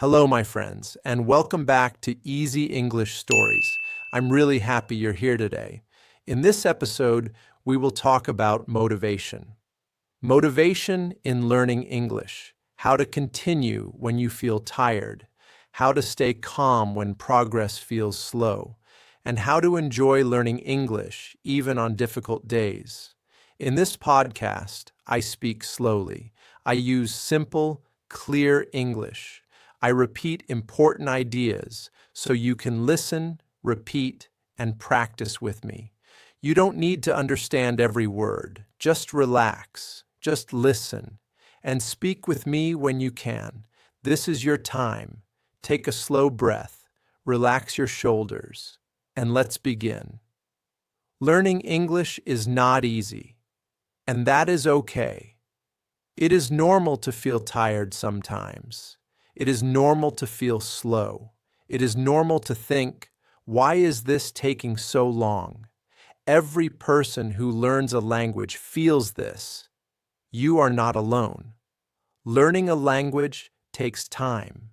Hello, my friends, and welcome back to Easy English Stories. I'm really happy you're here today. In this episode, we will talk about motivation. Motivation in learning English, how to continue when you feel tired, how to stay calm when progress feels slow, and how to enjoy learning English even on difficult days. In this podcast, I speak slowly. I use simple, clear English. I repeat important ideas so you can listen, repeat, and practice with me. You don't need to understand every word. Just relax, just listen, and speak with me when you can. This is your time. Take a slow breath, relax your shoulders, and let's begin. Learning English is not easy, and that is okay. It is normal to feel tired sometimes. It is normal to feel slow. It is normal to think, why is this taking so long? Every person who learns a language feels this. You are not alone. Learning a language takes time.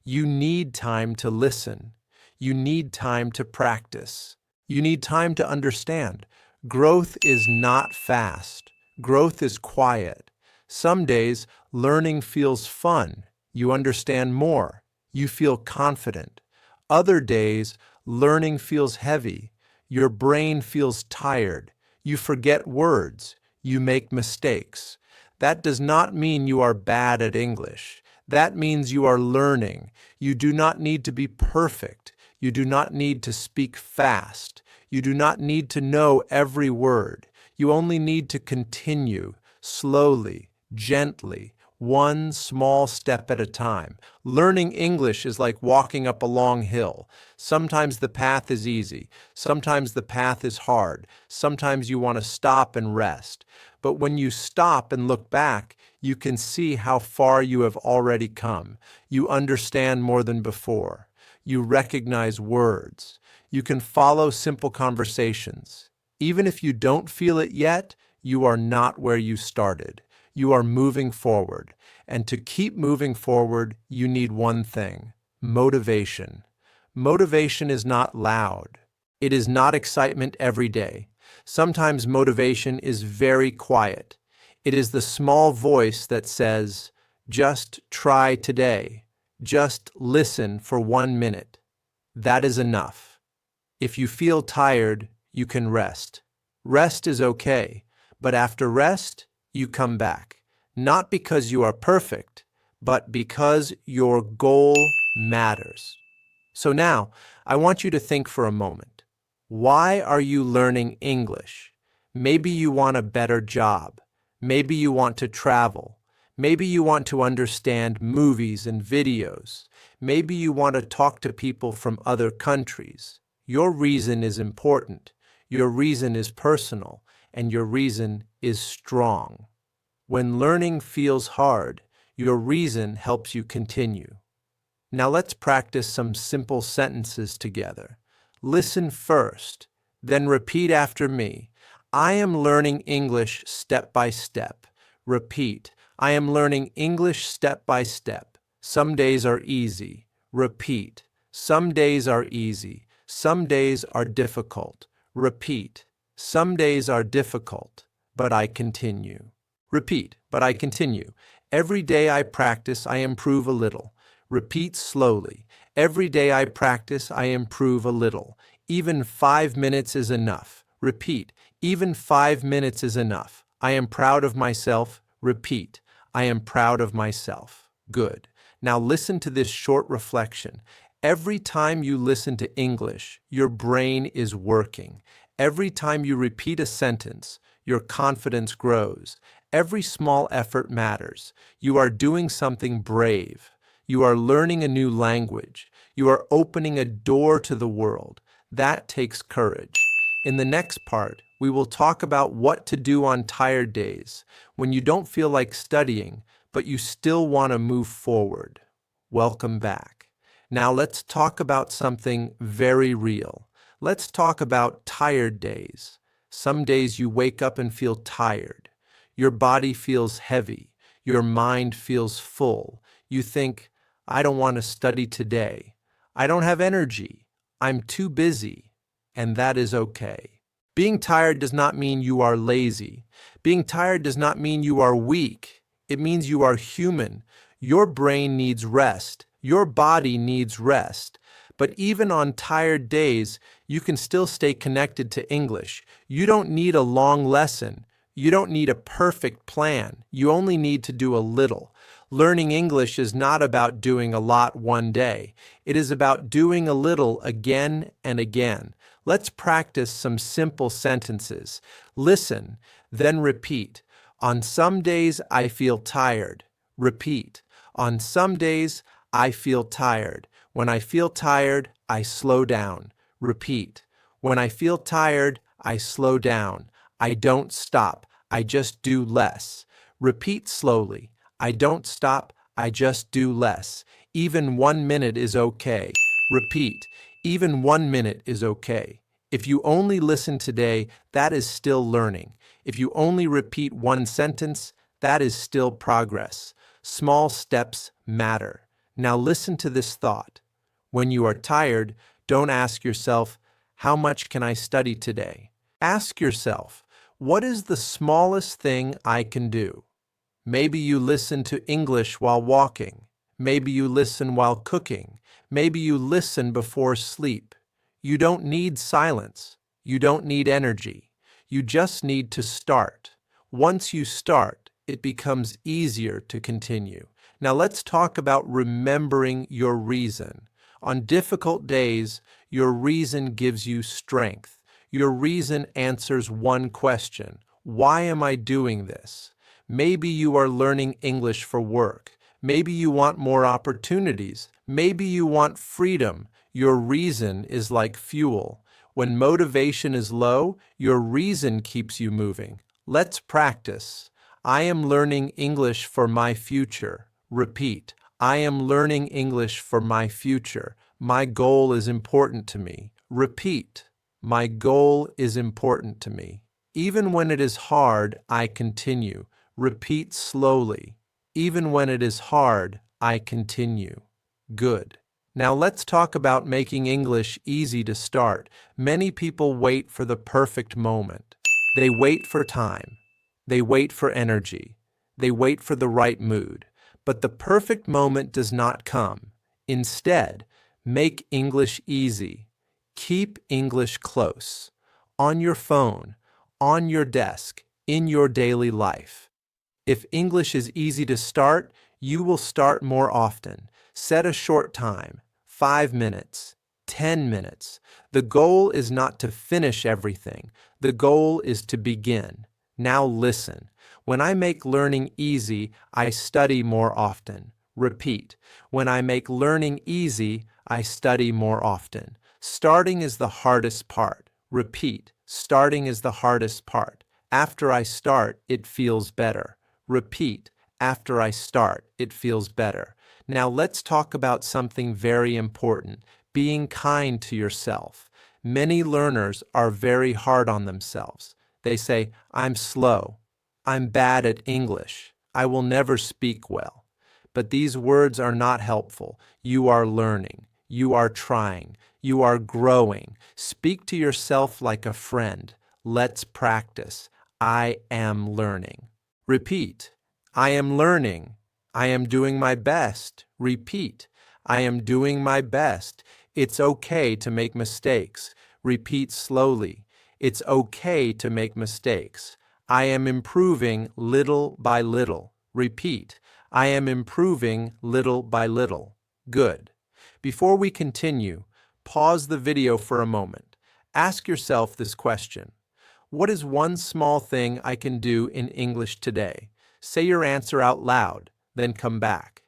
You need time to listen. You need time to practice. You need time to understand. Growth is not fast. Growth is quiet. Some days, learning feels fun. You understand more. You feel confident. Other days, learning feels heavy. Your brain feels tired. You forget words. You make mistakes. That does not mean you are bad at English. That means you are learning. You do not need to be perfect. You do not need to speak fast. You do not need to know every word. You only need to continue, slowly, gently, one small step at a time. Learning English is like walking up a long hill. Sometimes the path is easy. Sometimes the path is hard. Sometimes you want to stop and rest. But when you stop and look back, you can see how far you have already come. You understand more than before. You recognize words. You can follow simple conversations. Even if you don't feel it yet, you are not where you started. You are moving forward. And to keep moving forward, you need one thing: motivation. Motivation is not loud. It is not excitement every day. Sometimes motivation is very quiet. It is the small voice that says, just try today. Just listen for 1 minute. That is enough. If you feel tired, you can rest. Rest is okay, but after rest, you come back. Not because you are perfect, but because your goal matters. So now, I want you to think for a moment. Why are you learning English? Maybe you want a better job. Maybe you want to travel. Maybe you want to understand movies and videos. Maybe you want to talk to people from other countries. Your reason is important. Your reason is personal, and your reason is strong. When learning feels hard, your reason helps you continue. Now let's practice some simple sentences together. Listen first, then repeat after me. I am learning English step by step. Repeat. I am learning English step by step. Some days are easy. Repeat. Some days are easy. Some days are difficult. Repeat. Some days are difficult, but I continue. Repeat, but I continue. Every day I practice, I improve a little. Repeat slowly. Every day I practice, I improve a little. Even 5 minutes is enough. Repeat. Even 5 minutes is enough. I am proud of myself. Repeat. I am proud of myself. Good. Now listen to this short reflection. Every time you listen to English, your brain is working. Every time you repeat a sentence, your confidence grows. Every small effort matters. You are doing something brave. You are learning a new language. You are opening a door to the world. That takes courage. In the next part, we will talk about what to do on tired days, when you don't feel like studying, but you still want to move forward. Welcome back. Now let's talk about something very real. Let's talk about tired days. Some days you wake up and feel tired. Your body feels heavy. Your mind feels full. You think, I don't want to study today. I don't have energy. I'm too busy. And that is okay. Being tired does not mean you are lazy. Being tired does not mean you are weak. It means you are human. Your brain needs rest. Your body needs rest. But even on tired days, you can still stay connected to English. You don't need a long lesson. You don't need a perfect plan. You only need to do a little. Learning English is not about doing a lot one day. It is about doing a little again and again. Let's practice some simple sentences. Listen, then repeat. On some days, I feel tired. Repeat. On some days, I feel tired. When I feel tired, I slow down. Repeat. When I feel tired, I slow down. I don't stop. I just do less. Repeat slowly. I don't stop. I just do less. Even 1 minute is okay. Repeat. Even 1 minute is okay. If you only listen today, that is still learning. If you only repeat one sentence, that is still progress. Small steps matter. Now listen to this thought. When you are tired, don't ask yourself, how much can I study today? Ask yourself, what is the smallest thing I can do? Maybe you listen to English while walking. Maybe you listen while cooking. Maybe you listen before sleep. You don't need silence. You don't need energy. You just need to start. Once you start, it becomes easier to continue. Now let's talk about remembering your reason. On difficult days, your reason gives you strength. Your reason answers one question. Why am I doing this? Maybe you are learning English for work. Maybe you want more opportunities. Maybe you want freedom. Your reason is like fuel. When motivation is low, your reason keeps you moving. Let's practice. I am learning English for my future. Repeat. I am learning English for my future. My goal is important to me. Repeat. My goal is important to me. Even when it is hard, I continue. Repeat slowly. Even when it is hard, I continue. Good. Now let's talk about making English easy to start. Many people wait for the perfect moment. They wait for time. They wait for energy. They wait for the right mood. But the perfect moment does not come. Instead, make English easy. Keep English close. On your phone, on your desk, in your daily life. If English is easy to start, you will start more often. Set a short time, 5 minutes, 10 minutes. The goal is not to finish everything. The goal is to begin. Now listen. When I make learning easy, I study more often. Repeat. When I make learning easy, I study more often. Starting is the hardest part. Repeat. Starting is the hardest part. After I start, it feels better. Repeat. After I start, it feels better. Now let's talk about something very important, being kind to yourself. Many learners are very hard on themselves. They say, I'm slow. I'm bad at English. I will never speak well. But these words are not helpful. You are learning. You are trying. You are growing. Speak to yourself like a friend. Let's practice. I am learning. Repeat. I am learning. I am doing my best. Repeat. I am doing my best. It's okay to make mistakes. Repeat slowly. It's okay to make mistakes. I am improving little by little. Repeat. I am improving little by little. Good. Before we continue, pause the video for a moment. Ask yourself this question. What is one small thing I can do in English today? Say your answer out loud, then come back.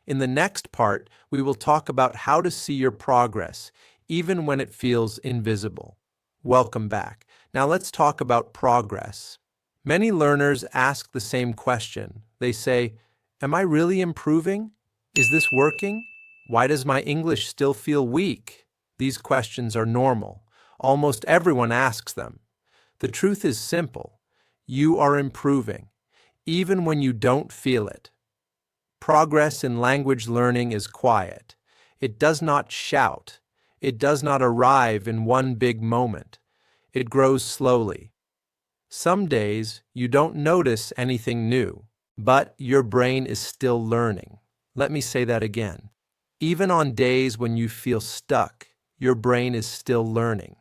In the next part, we will talk about how to see your progress, even when it feels invisible. Welcome back. Now let's talk about progress. Many learners ask the same question. They say, am I really improving? Is this working? Why does my English still feel weak? These questions are normal. Almost everyone asks them. The truth is simple. You are improving, even when you don't feel it. Progress in language learning is quiet. It does not shout. It does not arrive in one big moment. It grows slowly. Some days you don't notice anything new, but your brain is still learning. Let me say that again. Even on days when you feel stuck, your brain is still learning.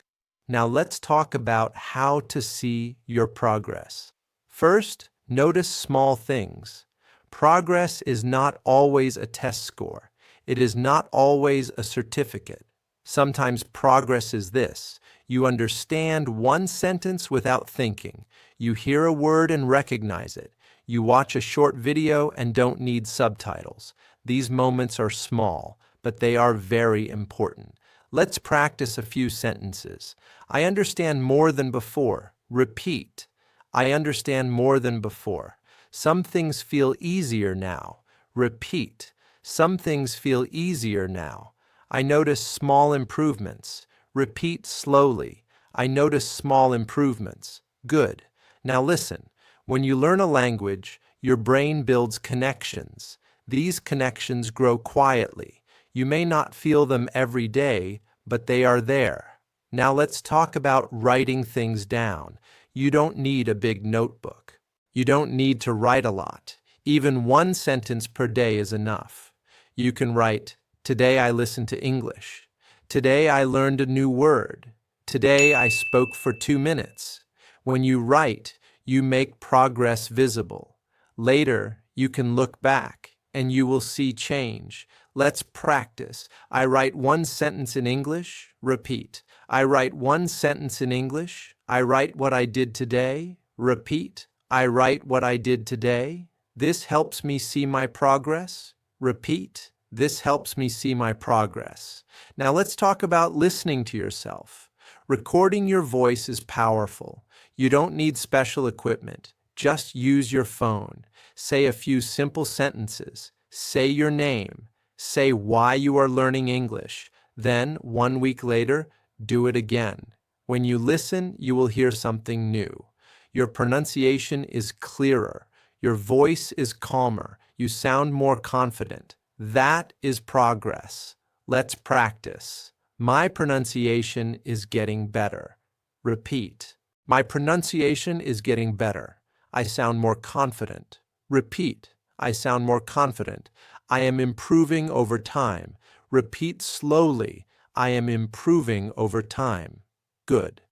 Now let's talk about how to see your progress. First, notice small things. Progress is not always a test score. It is not always a certificate. Sometimes progress is this. You understand one sentence without thinking. You hear a word and recognize it. You watch a short video and don't need subtitles. These moments are small, but they are very important. Let's practice a few sentences. I understand more than before. Repeat. I understand more than before. Some things feel easier now. Repeat. Some things feel easier now. I notice small improvements. Repeat slowly. I notice small improvements. Good. Now listen. When you learn a language, your brain builds connections. These connections grow quietly. You may not feel them every day, but they are there. Now let's talk about writing things down. You don't need a big notebook. You don't need to write a lot. Even one sentence per day is enough. You can write, "Today I listened to English. Today I learned a new word. Today I spoke for 2 minutes." When you write, you make progress visible. Later, you can look back and you will see change. Let's practice. I write one sentence in English. Repeat. I write one sentence in English. I write what I did today. Repeat. I write what I did today. This helps me see my progress. Repeat. This helps me see my progress. Now let's talk about listening to yourself. Recording your voice is powerful. You don't need special equipment. Just use your phone. Say a few simple sentences. Say your name. Say why you are learning English. Then, 1 week later, do it again. When you listen, you will hear something new. Your pronunciation is clearer. Your voice is calmer. You sound more confident. That is progress. Let's practice. My pronunciation is getting better. Repeat. My pronunciation is getting better. I sound more confident. Repeat. I sound more confident. I am improving over time. Repeat slowly. I am improving over time. Good.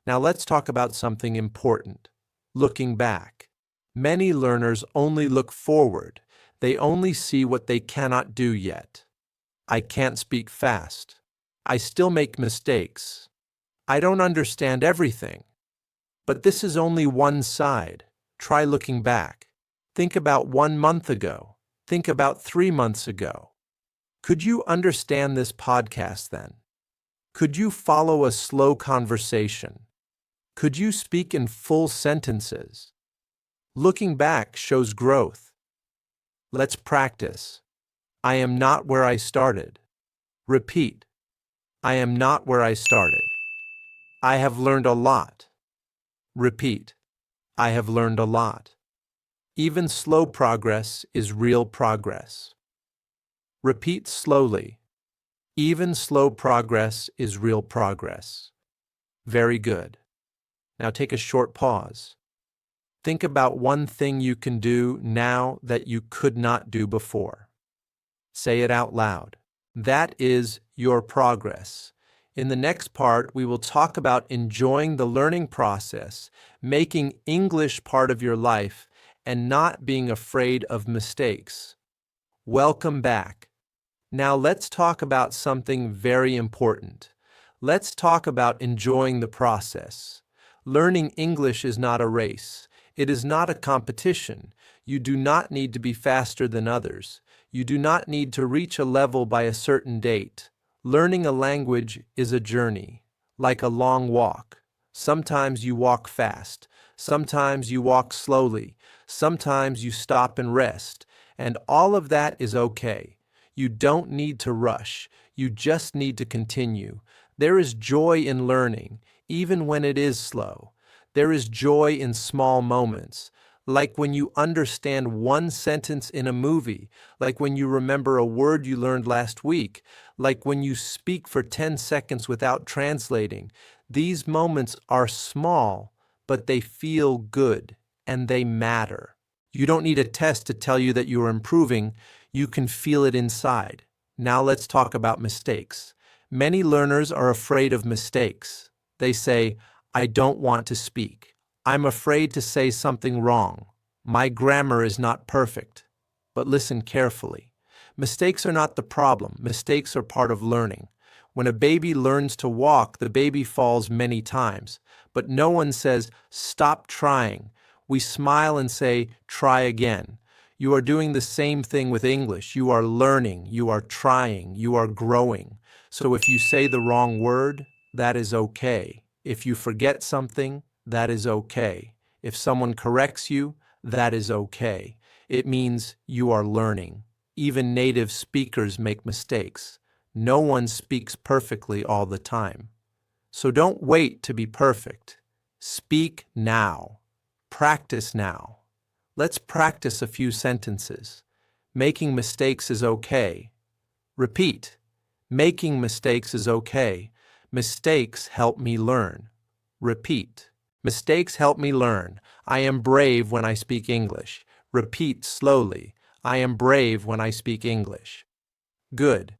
Now let's talk about something important. Looking back. Many learners only look forward. They only see what they cannot do yet. I can't speak fast. I still make mistakes. I don't understand everything. But this is only one side. Try looking back. Think about 1 month ago. Think about 3 months ago. Could you understand this podcast then? Could you follow a slow conversation? Could you speak in full sentences? Looking back shows growth. Let's practice. I am not where I started. Repeat. I am not where I started. I have learned a lot. Repeat. I have learned a lot. Even slow progress is real progress. Repeat slowly. Even slow progress is real progress. Very good. Now take a short pause. Think about one thing you can do now that you could not do before. Say it out loud. That is your progress. In the next part, we will talk about enjoying the learning process, making English part of your life, and not being afraid of mistakes. Welcome back. Now let's talk about something very important. Let's talk about enjoying the process. Learning English is not a race. It is not a competition. You do not need to be faster than others. You do not need to reach a level by a certain date. Learning a language is a journey, like a long walk. Sometimes you walk fast. Sometimes you walk slowly. Sometimes you stop and rest. And all of that is okay. You don't need to rush. You just need to continue. There is joy in learning, even when it is slow. There is joy in small moments. like when you understand one sentence in a movie, like when you remember a word you learned last week, like when you speak for 10 seconds without translating. These moments are small, but they feel good and they matter. You don't need a test to tell you that you are improving. You can feel it inside. Now let's talk about mistakes. Many learners are afraid of mistakes. They say, I don't want to speak. I'm afraid to say something wrong. My grammar is not perfect. But listen carefully. Mistakes are not the problem. Mistakes are part of learning. When a baby learns to walk, the baby falls many times. But no one says, stop trying. We smile and say, try again. You are doing the same thing with English. You are learning, you are trying, you are growing. So if you say the wrong word, that is okay. If you forget something, that is okay. If someone corrects you, that is okay. It means you are learning. Even native speakers make mistakes. No one speaks perfectly all the time. So don't wait to be perfect. Speak now. Practice now. Let's practice a few sentences. Making mistakes is okay. Repeat. Making mistakes is okay. Mistakes help me learn. Repeat. Mistakes help me learn. I am brave when I speak English. Repeat slowly. I am brave when I speak English. Good.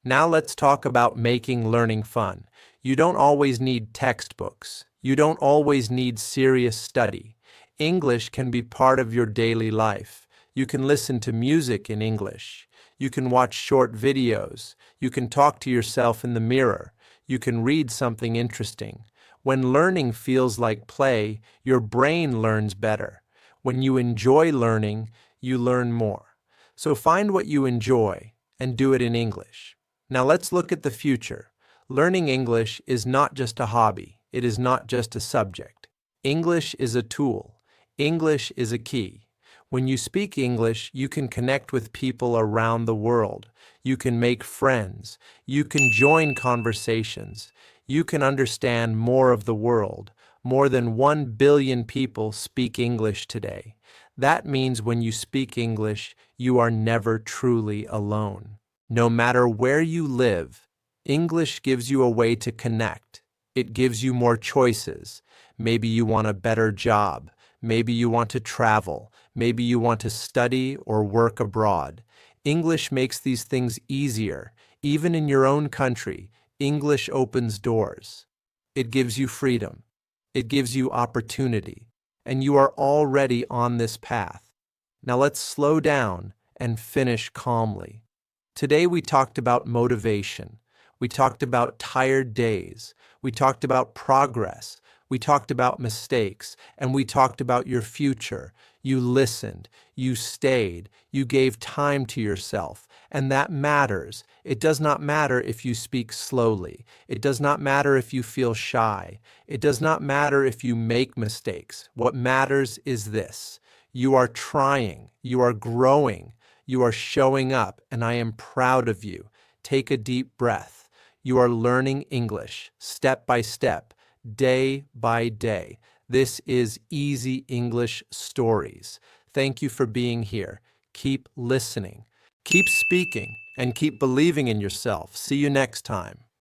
Now let's talk about making learning fun. You don't always need textbooks. You don't always need serious study. English can be part of your daily life. You can listen to music in English. You can watch short videos. You can talk to yourself in the mirror. You can read something interesting. When learning feels like play, your brain learns better. When you enjoy learning, you learn more. So find what you enjoy and do it in English. Now let's look at the future. Learning English is not just a hobby. It is not just a subject. English is a tool. English is a key. When you speak English, you can connect with people around the world. You can make friends. You can join conversations. You can understand more of the world. More than 1 billion people speak English today. That means when you speak English, you are never truly alone. No matter where you live, English gives you a way to connect. It gives you more choices. Maybe you want a better job. Maybe you want to travel. Maybe you want to study or work abroad. English makes these things easier. Even in your own country, English opens doors. It gives you freedom. It gives you opportunity. And you are already on this path. Now let's slow down and finish calmly. Today we talked about motivation. We talked about tired days. We talked about progress. We talked about mistakes. And we talked about your future. You listened. You stayed. You gave time to yourself. And that matters. It does not matter if you speak slowly. It does not matter if you feel shy. It does not matter if you make mistakes. What matters is this. You are trying. You are growing. You are showing up, and I am proud of you. Take a deep breath. You are learning English, step by step, day by day. This is Easy English Stories. Thank you for being here. Keep listening, keep speaking, and keep believing in yourself. See you next time.